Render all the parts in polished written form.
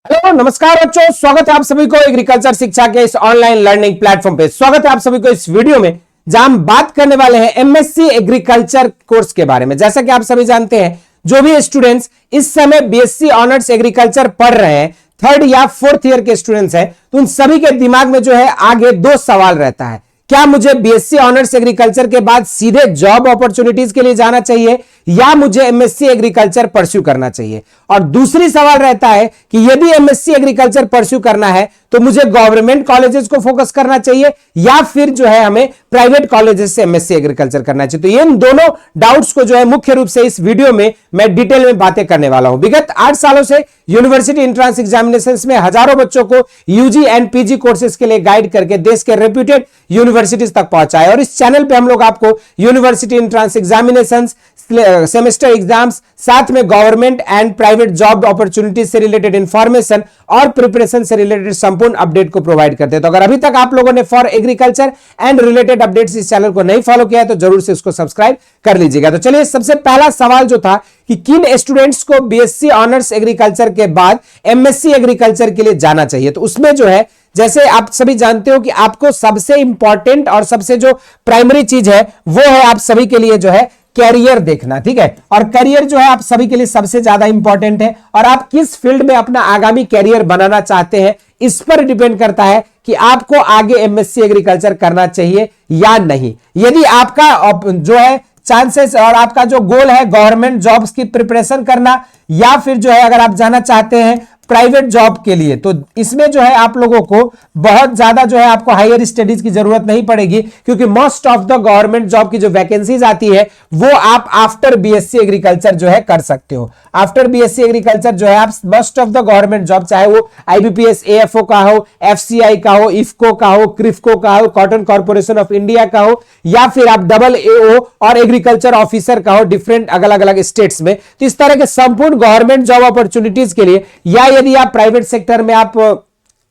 Hello नमस्कार बच्चों, स्वागत है आप सभी को एग्रीकल्चर शिक्षा के इस ऑनलाइन लर्निंग प्लेटफॉर्म पे। स्वागत है आप सभी को इस वीडियो में जहां हम बात करने वाले हैं एमएससी एग्रीकल्चर कोर्स के बारे में। जैसा कि आप सभी जानते हैं, जो भी स्टूडेंट्स इस समय बीएससी ऑनर्स एग्रीकल्चर पढ़ रहे हैं, थर्ड या फोर्थ ईयर के स्टूडेंट्स हैं, तो उन सभी के दिमाग में जो है आगे दो सवाल रहता है। क्या मुझे बीएससी ऑनर्स एग्रीकल्चर के बाद सीधे जॉब अपॉर्चुनिटीज के लिए जाना चाहिए या मुझे एमएससी एग्रीकल्चर परस्यू करना चाहिए? और दूसरी सवाल रहता है कि यदि एमएससी एग्रीकल्चर परस्यू करना है तो मुझे गवर्नमेंट कॉलेजेस को फोकस करना चाहिए या फिर जो है हमें प्राइवेट कॉलेजेस से एमएससी एग्रीकल्चर करना चाहिए। तो इन दोनों डाउट्स को जो है मुख्य रूप से इस वीडियो में मैं डिटेल में बातें करने वाला हूं। विगत 8 सालों से यूनिवर्सिटी एंट्रेंस एग्जामिनेशंस में हजारों बच्चों को यूजी एंड पीजी कोर्सेज के लिए गाइड करके देश के रेप्यूटेड यूनिवर्सिटीज तक पहुंचाए। और इस चैनल पे हम लोग आपको university entrance examinations, semester exams, साथ में government and private job opportunities से रिलेटेड इंफॉर्मेशन और प्रिपरेशन से रिलेटेड संपूर्ण अपडेट को प्रोवाइड करते हैं। तो अगर अभी तक आप लोगों ने for agriculture and related updates इस चैनल को नहीं फॉलो किया है तो जरूर से उसको सब्सक्राइब कर लीजिएगा। तो चलिए, सबसे पहला सवाल जो था कि किन स्टूडेंट्स को बीएससी ऑनर्स एग्रीकल्चर के बाद एमएससी एग्रीकल्चर के लिए जाना चाहिए, तो उसमें जो है, जैसे आप सभी जानते हो कि आपको सबसे इंपॉर्टेंट और सबसे जो प्राइमरी चीज है वो है आप सभी के लिए जो है कैरियर देखना। ठीक है, और करियर जो है आप सभी के लिए सबसे ज्यादा इंपॉर्टेंट है और आप किस फील्ड में अपना आगामी कैरियर बनाना चाहते हैं इस पर डिपेंड करता है कि आपको आगे एमएससी एग्रीकल्चर करना चाहिए या नहीं। यदि आपका जो है चांसेस और आपका जो गोल है गवर्नमेंट जॉब्स की प्रिपरेशन करना या फिर जो है अगर आप जाना चाहते हैं प्राइवेट जॉब के लिए, तो इसमें जो है आप लोगों को बहुत ज्यादा जो है आपको हायर स्टडीज की जरूरत नहीं पड़ेगी, क्योंकि most of the government job की जो वैकेंसीज आती है वो आप आफ्टर बीएससी एग्रीकल्चर जो है कर सकते हो। आफ्टर बीएससी एग्रीकल्चर जो है आप most of the government job, चाहे वो आईबीपीएस एएफओ का हो, एफसीआई का हो, इफको का हो, क्रिफको का हो, कॉटन कॉर्पोरेशन ऑफ इंडिया का हो, या फिर आप डबल एओ और एग्रीकल्चर ऑफिसर का हो डिफरेंट अलग अलग स्टेट्स में, तो इस तरह के संपूर्ण गवर्नमेंट जॉब अपॉर्चुनिटीज के लिए, या यदि आप प्राइवेट सेक्टर में आप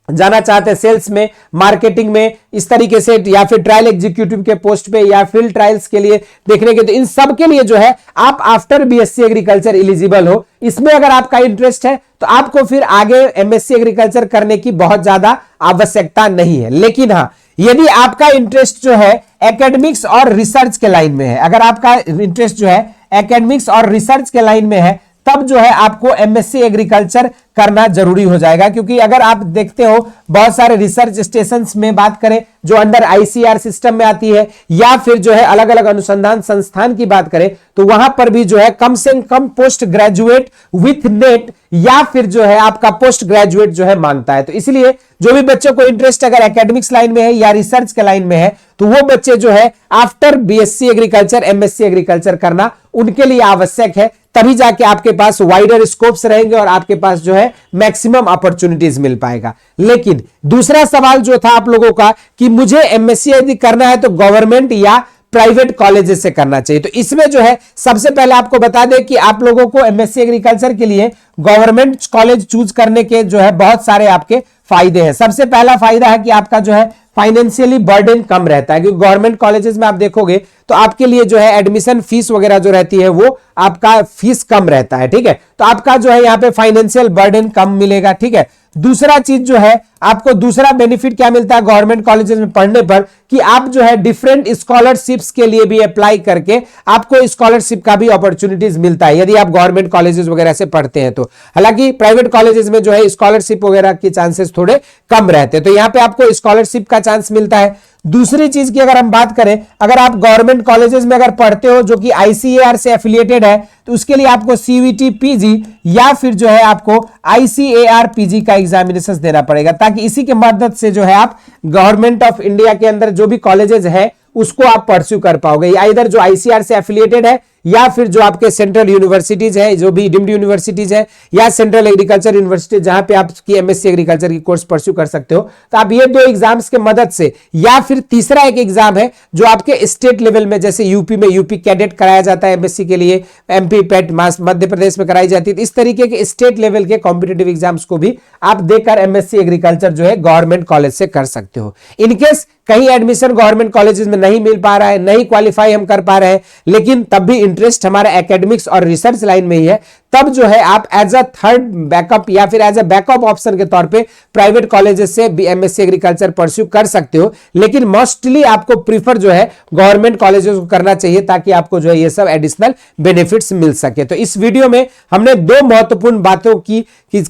जाना चाहते हैं, सेल्स में, मार्केटिंग में, इस तरीके से, या फिर ट्रायल एग्जीक्यूटिव के पोस्ट पे या फील्ड ट्रायल्स के लिए देखने के, तो इन सब के लिए जो है आप आफ्टर बीएससी एग्रीकल्चर एलिजिबल हो। इसमें अगर आपका इंटरेस्ट है तो आपको फिर आगे एमएससी एग्रीकल्चर करने की बहुत ज्यादा आवश्यकता नहीं है। लेकिन हाँ, यदि आपका इंटरेस्ट जो है एकेडमिक्स और रिसर्च के लाइन में है, अगर आपका इंटरेस्ट जो है एकेडमिक्स और रिसर्च के लाइन में है, तब जो है आपको एमएससी एग्रीकल्चर करना जरूरी हो जाएगा। क्योंकि अगर आप देखते हो बहुत सारे रिसर्च स्टेशंस में बात करें जो अंडर आईसीआर सिस्टम में आती है, या फिर जो है अलग अलग अनुसंधान संस्थान की बात करें, तो वहां पर भी जो है कम से कम पोस्ट ग्रेजुएट विथ नेट या फिर जो है आपका पोस्ट ग्रेजुएट जो है मांगता है। तो इसलिए जो भी बच्चों को इंटरेस्ट अगर एकेडमिक्स लाइन में है या रिसर्च के लाइन में है, तो वो बच्चे जो है after BSc agriculture MSc agriculture करना उनके लिए आवश्यक है। तभी जाके आपके पास वाइडर स्कोप्स रहेंगे और आपके पास जो है मैक्सिमम अपॉर्चुनिटीज मिल पाएगा। लेकिन दूसरा सवाल जो था आप लोगों का कि मुझे एमएससी यदि करना है तो गवर्नमेंट या प्राइवेट कॉलेजेस से करना चाहिए, तो इसमें जो है सबसे पहले आपको बता दें कि आप लोगों को एमएससी एग्रीकल्चर के लिए गवर्नमेंट कॉलेज चूज करने के जो है बहुत सारे आपके फायदे हैं। सबसे पहला फायदा है कि आपका जो है फाइनेंशियली बर्डन कम रहता है, क्योंकि गवर्नमेंट कॉलेजेस में आप देखोगे तो आपके लिए जो है एडमिशन फीस वगैरह जो रहती है वो आपका फीस कम रहता है। ठीक है, तो आपका जो है यहाँ पे फाइनेंशियल बर्डन कम मिलेगा। ठीक है, दूसरा चीज जो है आपको दूसरा बेनिफिट क्या मिलता है गवर्नमेंट कॉलेजेस में पढ़ने पर, कि आप जो है डिफरेंट स्कॉलरशिप्स के लिए भी अप्लाई करके आपको स्कॉलरशिप का भी अपॉर्चुनिटीज मिलता है यदि आप गवर्नमेंट कॉलेजेस वगैरह से पढ़ते हैं तो। हालांकि प्राइवेट कॉलेजेस में जो है स्कॉलरशिप वगैरह के चांसेस थोड़े कम रहते हैं, तो यहाँ पे आपको स्कॉलरशिप का चांस मिलता है। दूसरी चीज की अगर हम बात करें, अगर आप गवर्नमेंट कॉलेजेस में अगर पढ़ते हो जो कि आईसीएआर से एफिलिएटेड है, तो उसके लिए आपको सीवीटी पीजी या फिर जो है आपको आईसीएआर पीजी का एग्जामिनेशन देना पड़ेगा, ताकि इसी के मदद से जो है आप गवर्नमेंट ऑफ इंडिया के अंदर जो भी कॉलेजेस है उसको आप परस्यू कर पाओगे, या इधर जो आईसीआर से एफिलिएटेड है या फिर जो आपके सेंट्रल यूनिवर्सिटीज है, जो भी डीम्ड यूनिवर्सिटीज है, या सेंट्रल एग्रीकल्चर यूनिवर्सिटी जहां पे आप की एमएससी एग्रीकल्चर की कोर्स परस्यू कर सकते हो। तो आप ये दो एग्जाम्स के मदद से, या फिर तीसरा एक एग्जाम है जो आपके स्टेट लेवल में, जैसे यूपी में यूपी कैडेट कराया जाता है एमएससी के लिए, एमपी पेट मध्य प्रदेश में कराई जाती है, इस तरीके के स्टेट लेवल के कॉम्पिटेटिव एग्जाम्स को भी आप देकर एमएससी एग्रीकल्चर जो है गवर्नमेंट कॉलेज से कर सकते हो। इनकेस कहीं एडमिशन गवर्नमेंट कॉलेजेस में नहीं मिल पा रहा है, नहीं क्वालिफाई हम कर पा रहे हैं, लेकिन तब भी इंटरेस्ट हमारा एकेडमिक्स और रिसर्च लाइन में ही है, तब जो है आप एज अ थर्ड बैकअप या फिर एज अ बैकअप ऑप्शन के तौर पे प्राइवेट कॉलेजेस से एमएससी एग्रीकल्चर परस्यू कर सकते हो। लेकिन मोस्टली आपको प्रीफर जो है गवर्नमेंट कॉलेजेस को करना चाहिए, ताकि आपको जो है ये सब एडिशनल बेनिफिट्स मिल सके। तो इस वीडियो में हमने दो महत्वपूर्ण बातों की कि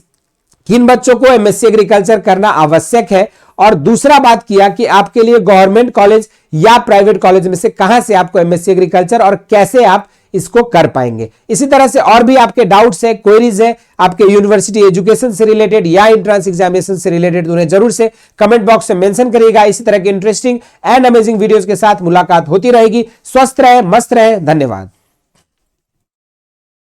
किन बच्चों को एमएससी एग्रीकल्चर करना आवश्यक है, और दूसरा बात किया कि आपके लिए गवर्नमेंट कॉलेज या प्राइवेट कॉलेज में से कहां से आपको एमएससी एग्रीकल्चर और कैसे आप इसको कर पाएंगे। इसी तरह से और भी आपके डाउट्स है, क्वेरीज है आपके यूनिवर्सिटी एजुकेशन से रिलेटेड या एंट्रेंस एग्जामिनेशन से रिलेटेड, तो उन्हें जरूर से कमेंट बॉक्स में मेंशन करिएगा। इसी तरह के इंटरेस्टिंग एंड अमेजिंग वीडियोस के साथ मुलाकात होती रहेगी। स्वस्थ रहे, मस्त रहे, धन्यवाद।